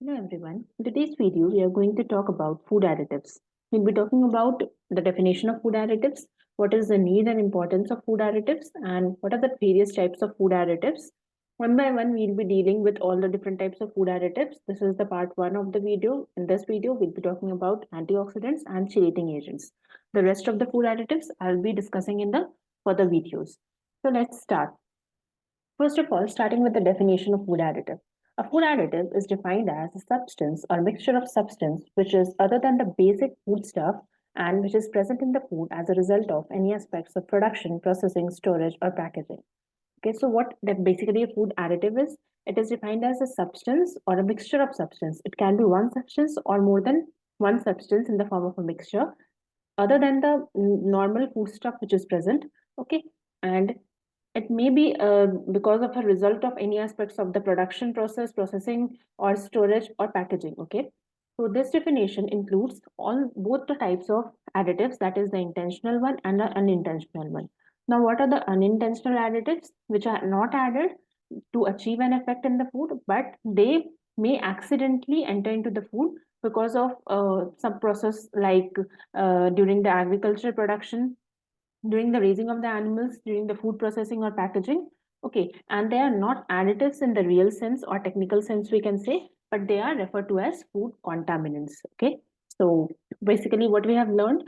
Hello everyone. In today's video, we are going to talk about food additives. We'll be talking about the definition of food additives, what is the need and importance of food additives, and what are the various types of food additives. One by one, we'll be dealing with all the different types of food additives. This is the part one of the video. In this video, we'll be talking about antioxidants and chelating agents. The rest of the food additives I'll be discussing in the further videos. So let's start. First of all, starting with the definition of food additive. A food additive is defined as a substance or mixture of substance which is other than the basic foodstuff and which is present in the food as a result of any aspects of production, processing, storage, or packaging. Okay, so what that basically a food additive is? It is defined as a substance or a mixture of substance. It can be one substance or more than one substance in the form of a mixture, other than the normal foodstuff which is present. Okay, and it may be because of a result of any aspects of the production process, processing, or storage or packaging. Okay. So this definition includes all both the types of additives, that is the intentional one and the unintentional one. Now, what are the unintentional additives which are not added to achieve an effect in the food, but they may accidentally enter into the food because of some process like during the agricultural production, during the raising of the animals, during the food processing or packaging. Okay, and they are not additives in the real sense or technical sense, we can say, but they are referred to as food contaminants. Okay, so basically what we have learned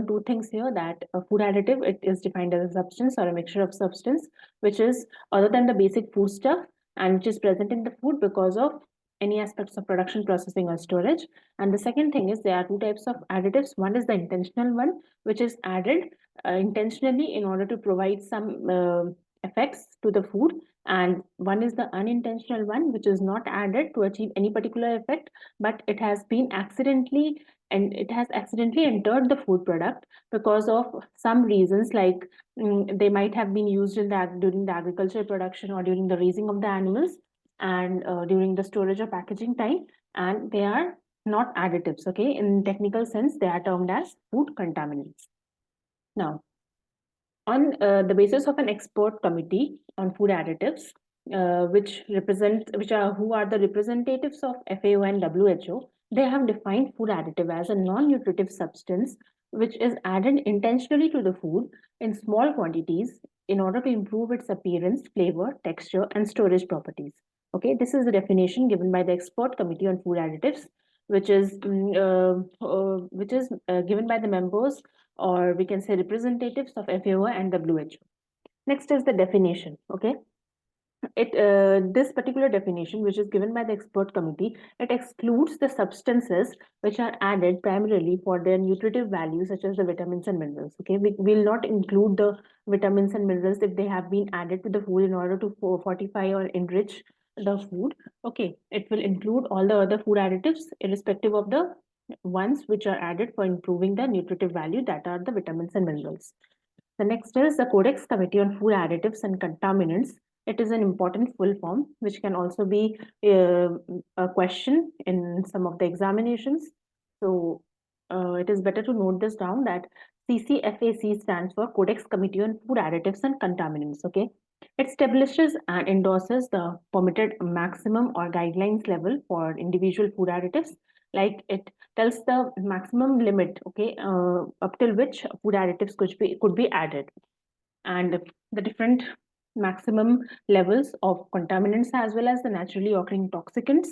two things here, that a food additive, it is defined as a substance or a mixture of substance which is other than the basic food stuff and which is present in the food because of any aspects of production, processing, or storage. And the second thing is there are two types of additives. One is the intentional one, which is added intentionally in order to provide some effects to the food, and one is the unintentional one, which is not added to achieve any particular effect, but it has been accidentally, and it has accidentally entered the food product because of some reasons, like they might have been used in the during the agricultural production or during the raising of the animals, and during the storage or packaging time, and they are not additives. Okay, in technical sense they are termed as food contaminants. Now, on the basis of an expert committee on food additives, which are who are the representatives of FAO and WHO, they have defined food additive as a non-nutritive substance which is added intentionally to the food in small quantities in order to improve its appearance, flavor, texture, and storage properties. Okay, this is the definition given by the expert committee on food additives, which is given by the members, or we can say representatives of FAO and WHO. Next is the definition. Okay, this particular definition, which is given by the expert committee, it excludes the substances which are added primarily for their nutritive value, such as the vitamins and minerals. Okay, we will not include the vitamins and minerals if they have been added to the food in order to fortify or enrich the food. Okay, it will include all the other food additives irrespective of the ones which are added for improving the nutritive value, that are the vitamins and minerals. The next is the Codex Committee on Food Additives and Contaminants. It is an important full form which can also be a question in some of the examinations. So it is better to note this down, that CCFAC stands for Codex Committee on Food Additives and Contaminants. Okay, it establishes and endorses the permitted maximum or guidelines level for individual food additives. Like, it tells the maximum limit, okay, up till which food additives could be added, and the different maximum levels of contaminants as well as the naturally occurring toxicants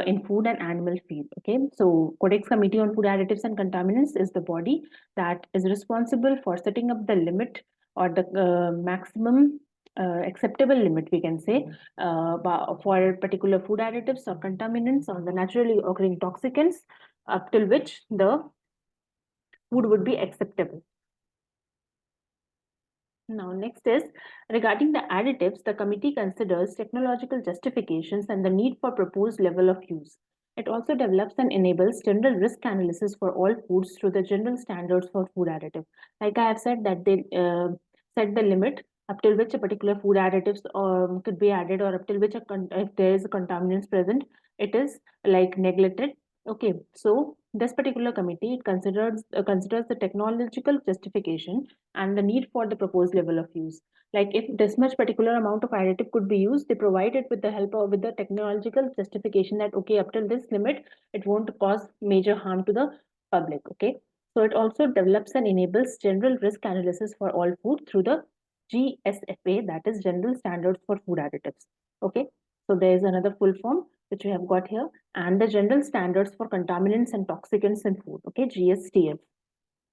in food and animal feed. Okay, so Codex Committee on Food Additives and Contaminants is the body that is responsible for setting up the limit, or the maximum acceptable limit, we can say, for particular food additives or contaminants or the naturally occurring toxicants, up till which the food would be acceptable. Now, next is regarding the additives, the committee considers technological justifications and the need for proposed level of use. It also develops and enables general risk analysis for all foods through the general standards for food additive. Like I have said, that they set the limit up till which a particular food additives could be added, or up till which if there is a contaminants present, it is like neglected. Okay, so this particular committee, it considers the technological justification and the need for the proposed level of use. Like if this much particular amount of additive could be used, they provide it with the help of with the technological justification that okay, up till this limit, it won't cause major harm to the public. Okay, so it also develops and enables general risk analysis for all food through the GSFA, that is General Standards for Food Additives. Okay, so there is another full form which we have got here, and the General Standards for Contaminants and Toxicants in Food. Okay, GSTF.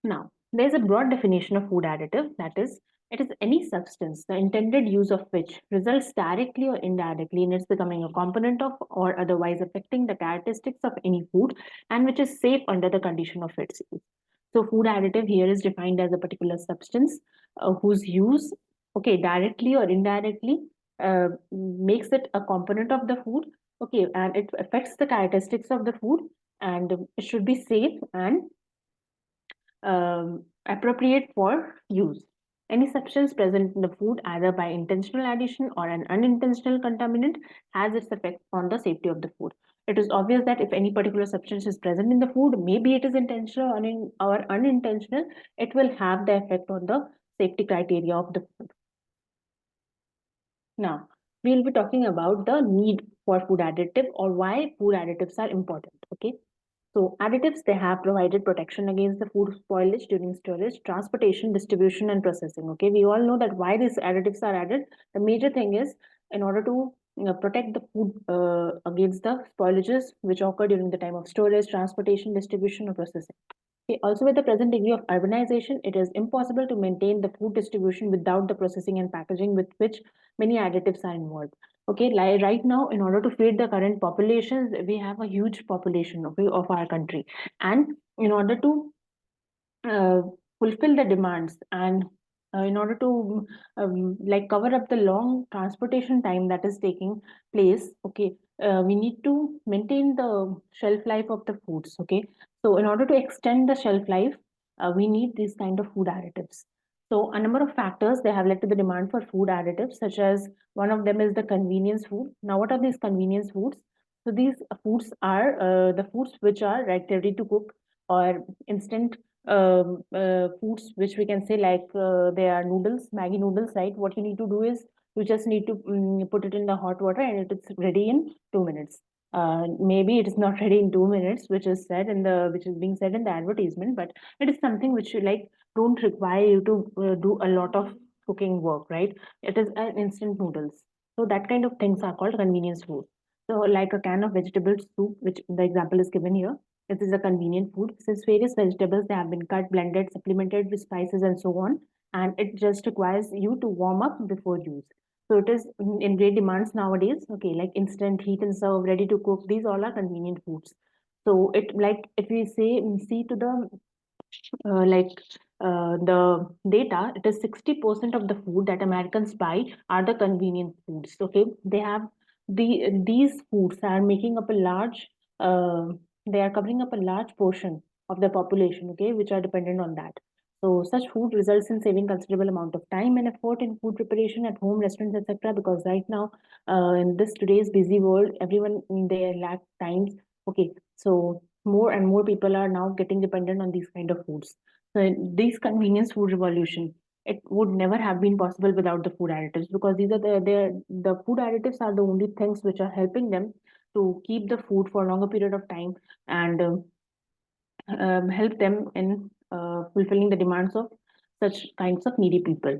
Now, there is a broad definition of food additive, that is, it is any substance, the intended use of which results directly or indirectly in its becoming a component of or otherwise affecting the characteristics of any food and which is safe under the condition of its use. So, food additive here is defined as a particular substance whose use, okay, directly or indirectly makes it a component of the food, okay, and it affects the characteristics of the food, and it should be safe and appropriate for use. Any substance present in the food, either by intentional addition or an unintentional contaminant, has its effect on the safety of the food. It is obvious that if any particular substance is present in the food, maybe it is intentional or unintentional, it will have the effect on the safety criteria of the food. Now, we'll be talking about the need for food additive or why food additives are important. Okay. So additives, they have provided protection against the food spoilage during storage, transportation, distribution, and processing. Okay, we all know that why these additives are added. The major thing is in order to protect the food against the spoilages which occur during the time of storage, transportation, distribution, or processing. Okay, also, with the present degree of urbanization, it is impossible to maintain the food distribution without the processing and packaging with which many additives are involved. Okay, like right now, in order to feed the current populations, we have a huge population of our country, and in order to uh, fulfill the demands and in order to like cover up the long transportation time that is taking place, okay, we need to maintain the shelf life of the foods. Okay, so in order to extend the shelf life, we need these kind of food additives. So a number of factors, they have led to the demand for food additives, such as one of them is the convenience food. Now, what are these convenience foods? So these foods are the foods which are ready to cook or instant foods, which we can say like they are noodles, Maggie noodles, right? What you need to do is you just need to put it in the hot water and it is ready in 2 minutes. Maybe it is not ready in 2 minutes, which is being said in the advertisement, but it is something which you like don't require you to do a lot of cooking work, right? It is an instant noodles. So that kind of things are called convenience food. So like a can of vegetable soup, which the example is given here, this is a convenient food since various vegetables they have been cut, blended, supplemented with spices and so on, and it just requires you to warm up before use. So it is in great demands nowadays. Okay, like instant heat and serve, ready to cook. These all are convenient foods. So it like if we say see to the like the data, it is 60% of the food that Americans buy are the convenient foods. Okay, they have these foods are making up a large, they are covering up a large portion of the population. Okay, which are dependent on that. So such food results in saving considerable amount of time and effort in food preparation at home, restaurants, etc. Because right now, in this today's busy world, everyone they lack times. Okay, so more and more people are now getting dependent on these kind of foods. So this convenience food revolution, it would never have been possible without the food additives because these are the food additives are the only things which are helping them to keep the food for a longer period of time and help them in fulfilling the demands of such kinds of needy people.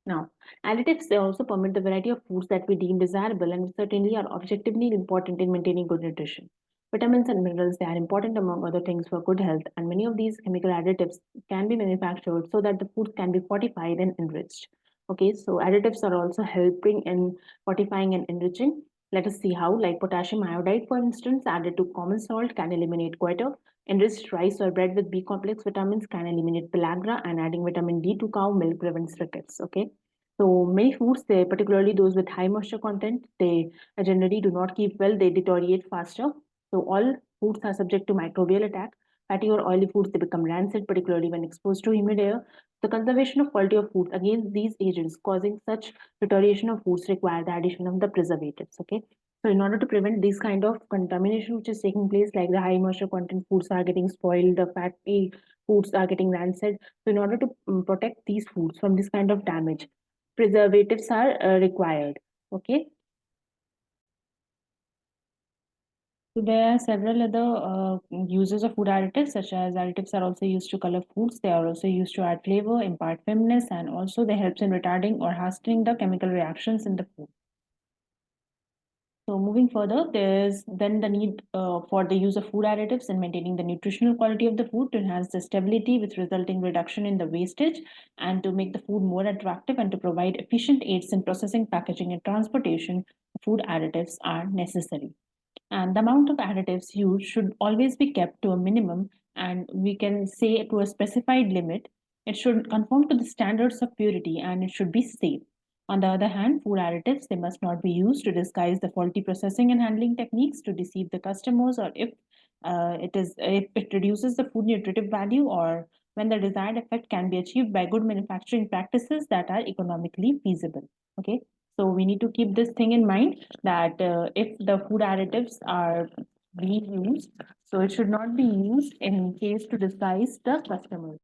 Now, additives they also permit the variety of foods that we deem desirable and certainly are objectively important in maintaining good nutrition. Vitamins and minerals they are important among other things for good health, and many of these chemical additives can be manufactured so that the foods can be fortified and enriched. Okay, so additives are also helping in fortifying and enriching. Let us see how, like potassium iodide, for instance, added to common salt can eliminate goiter. Enriched rice or bread with B complex vitamins can eliminate pellagra, and adding vitamin D to cow milk prevents rickets. Okay. So many foods, they particularly those with high moisture content, they generally do not keep well, they deteriorate faster. So all foods are subject to microbial attack. Fatty or oily foods, they become rancid, particularly when exposed to humid air. The conservation of quality of food against these agents causing such deterioration of foods require the addition of the preservatives. Okay. So in order to prevent this kind of contamination which is taking place, like the high moisture content foods are getting spoiled, the fatty foods are getting rancid. So in order to protect these foods from this kind of damage, preservatives are required. Okay. So there are several other uses of food additives, such as additives are also used to color foods. They are also used to add flavor, impart firmness, and also they helps in retarding or hastening the chemical reactions in the food. So moving further, there's then the need for the use of food additives in maintaining the nutritional quality of the food to enhance the stability with resulting reduction in the wastage and to make the food more attractive and to provide efficient aids in processing, packaging, and transportation. Food additives are necessary. And the amount of additives used should always be kept to a minimum, and we can say to a specified limit. It should conform to the standards of purity and it should be safe. On the other hand, food additives, they must not be used to disguise the faulty processing and handling techniques to deceive the customers, or if it reduces the food nutritive value, or when the desired effect can be achieved by good manufacturing practices that are economically feasible. Okay, so we need to keep this thing in mind that if the food additives are being used, so it should not be used in case to disguise the customer.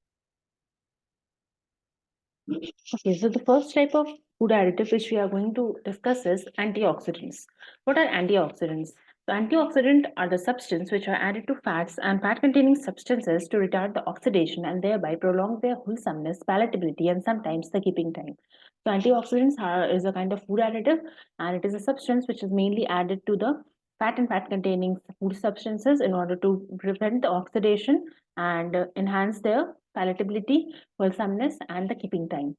Okay, so the first type of food additive which we are going to discuss is antioxidants. What are antioxidants? So antioxidants are the substances which are added to fats and fat-containing substances to retard the oxidation and thereby prolong their wholesomeness, palatability, and sometimes the keeping time. So is a kind of food additive, and it is a substance which is mainly added to the fat and fat-containing food substances in order to prevent the oxidation and enhance their palatability, wholesomeness, and the keeping time.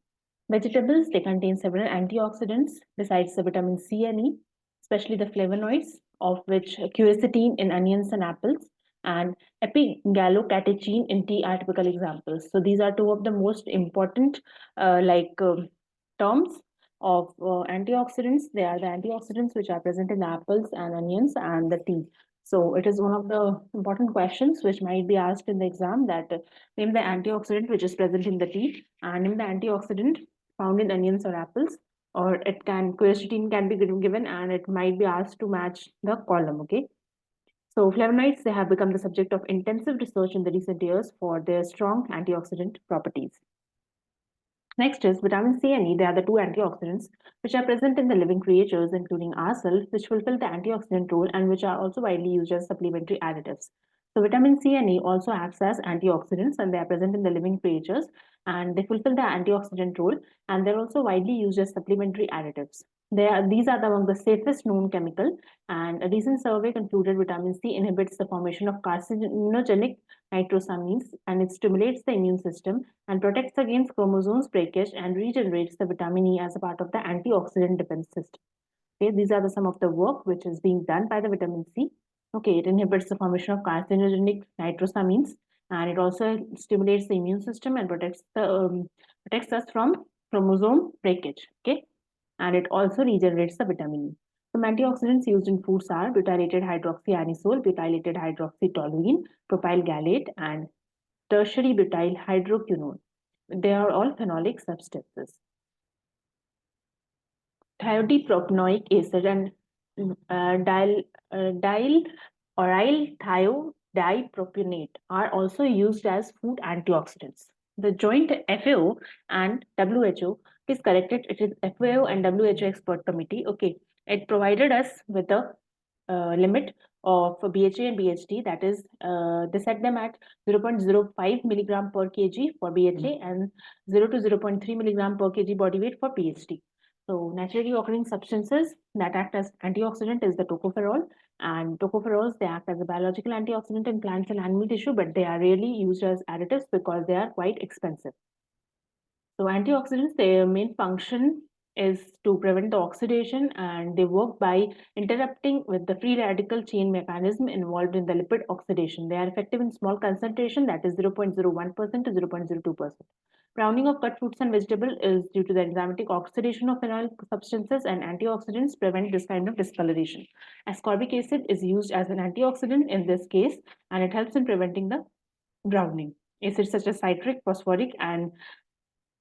Vegetables, they contain several antioxidants besides the vitamin C and E, especially the flavonoids, of which quercetin in onions and apples and epigallocatechin in tea are typical examples. So these are two of the most important terms of antioxidants. They are the antioxidants which are present in the apples and onions and the tea. So it is one of the important questions which might be asked in the exam that name the antioxidant which is present in the tea and name the antioxidant found in onions or apples, or it can quercetin can be given and it might be asked to match the column. Okay, so flavonoids, they have become the subject of intensive research in the recent years for their strong antioxidant properties. Next is vitamin C and E. They are the two antioxidants which are present in the living creatures, including ourselves, which fulfill the antioxidant role and which are also widely used as supplementary additives. So vitamin C and E also acts as antioxidants and they are present in the living creatures and they fulfill the antioxidant role, and they're also widely used as supplementary additives. These are among the safest known chemical, and a recent survey concluded vitamin C inhibits the formation of carcinogenic nitrosamines and it stimulates the immune system and protects against chromosomes breakage and regenerates the vitamin E as a part of the antioxidant defense system. Okay, these are some of the work which is being done by the vitamin C. Okay, it inhibits the formation of carcinogenic nitrosamines and it also stimulates the immune system and protects us from chromosome breakage. Okay, and it also regenerates the vitamin E. Some antioxidants used in foods are butylated hydroxyanisole, butylated hydroxytoluene, propyl gallate, and tertiary butyl hydroquinone. They are all phenolic substances. Thiodipropanoic acid and dial oryl thiodipropionate are also used as food antioxidants. The joint FAO and WHO is corrected. It is FAO and WHO expert committee. Okay, it provided us with a limit of BHA and BHT. That is, they set them at 0.05 milligram per kg for BHA and 0 to 0.3 milligram per kg body weight for PHT. So naturally occurring substances that act as antioxidant is the tocopherol, and tocopherols, they act as a biological antioxidant in plants and animal tissue, but they are rarely used as additives because they are quite expensive. So antioxidants, their main function is to prevent the oxidation, and they work by interrupting with the free radical chain mechanism involved in the lipid oxidation. They are effective in small concentration, that is 0.01% to 0.02%. Browning of cut fruits and vegetables is due to the enzymatic oxidation of phenolic substances, and antioxidants prevent this kind of discoloration. Ascorbic acid is used as an antioxidant in this case, and it helps in preventing the browning. Acids such as citric, phosphoric, and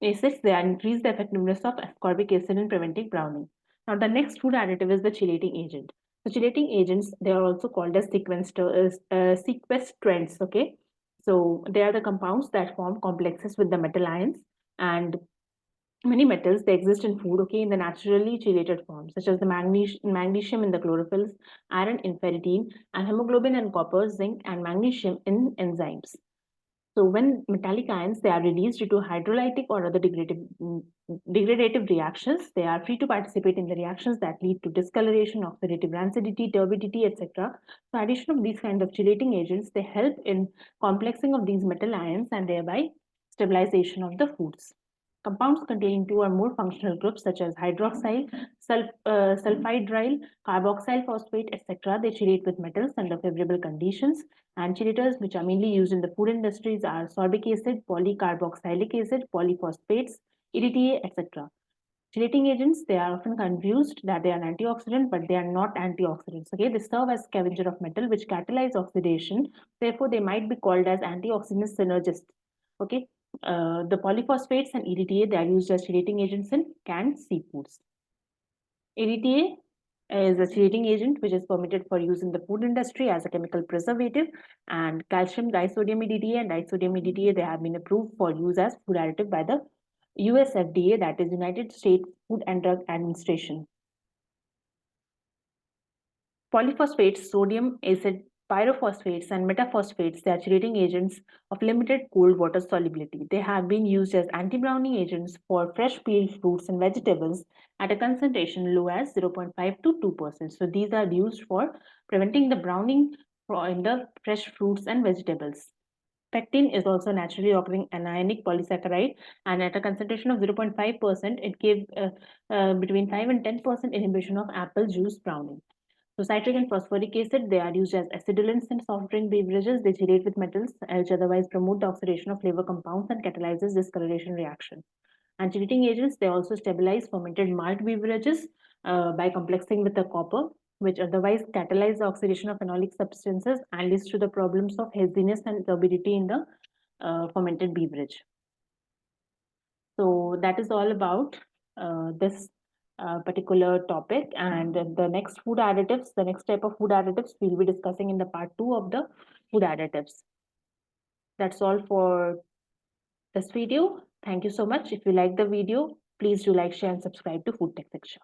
acids, they increase the effectiveness of ascorbic acid in preventing browning. Now, the next food additive is the chelating agent. So chelating agents, they are also called as sequestrants, okay? So they are the compounds that form complexes with the metal ions, and many metals, they exist in food, okay, in the naturally chelated form, such as the magnesium in the chlorophylls, iron in ferritin, and hemoglobin and copper, zinc, and magnesium in enzymes. So when metallic ions, they are released due to hydrolytic or other degradative reactions, they are free to participate in the reactions that lead to discoloration, oxidative rancidity, turbidity, etc. So addition of these kind of chelating agents, they help in complexing of these metal ions and thereby stabilization of the foods. Compounds containing two or more functional groups such as hydroxyl, sulfhydryl, carboxyl phosphate, etc. They chelate with metals under favorable conditions, and chelators which are mainly used in the food industries are sorbic acid, polycarboxylic acid, polyphosphates, EDTA, etc. Chelating agents, they are often confused that they are an antioxidant, but they are not antioxidants. Okay, they serve as scavenger of metal which catalyze oxidation. Therefore, they might be called as antioxidant synergists. Okay, the polyphosphates and EDTA, they are used as chelating agents in canned seafoods. EDTA is a chelating agent which is permitted for use in the food industry as a chemical preservative, and calcium disodium EDTA and disodium EDTA, they have been approved for use as food additive by the US FDA, that is United States Food and Drug Administration. Polyphosphates, sodium acid, pyrophosphates, and metaphosphates, they are chelating agents of limited cold water solubility. They have been used as anti-browning agents for fresh peeled fruits and vegetables at a concentration low as 0.5 to 2%. So these are used for preventing the browning in the fresh fruits and vegetables. Pectin is also a naturally occurring anionic polysaccharide, and at a concentration of 0.5%, it gives between 5 and 10% inhibition of apple juice browning. So citric and phosphoric acid, they are used as acidulants in soft drink beverages. They chelate with metals, which otherwise promote the oxidation of flavor compounds and catalyzes discoloration reaction. And chelating agents, they also stabilize fermented malt beverages by complexing with the copper, which otherwise catalyze the oxidation of phenolic substances and leads to the problems of haziness and turbidity in the fermented beverage. So that is all about this particular topic. And the next food additives, the next type of food additives, we'll be discussing in the part 2 of the food additives. That's all for this video. Thank you so much. If you like the video, please do like, share, and subscribe to Food Tech Section.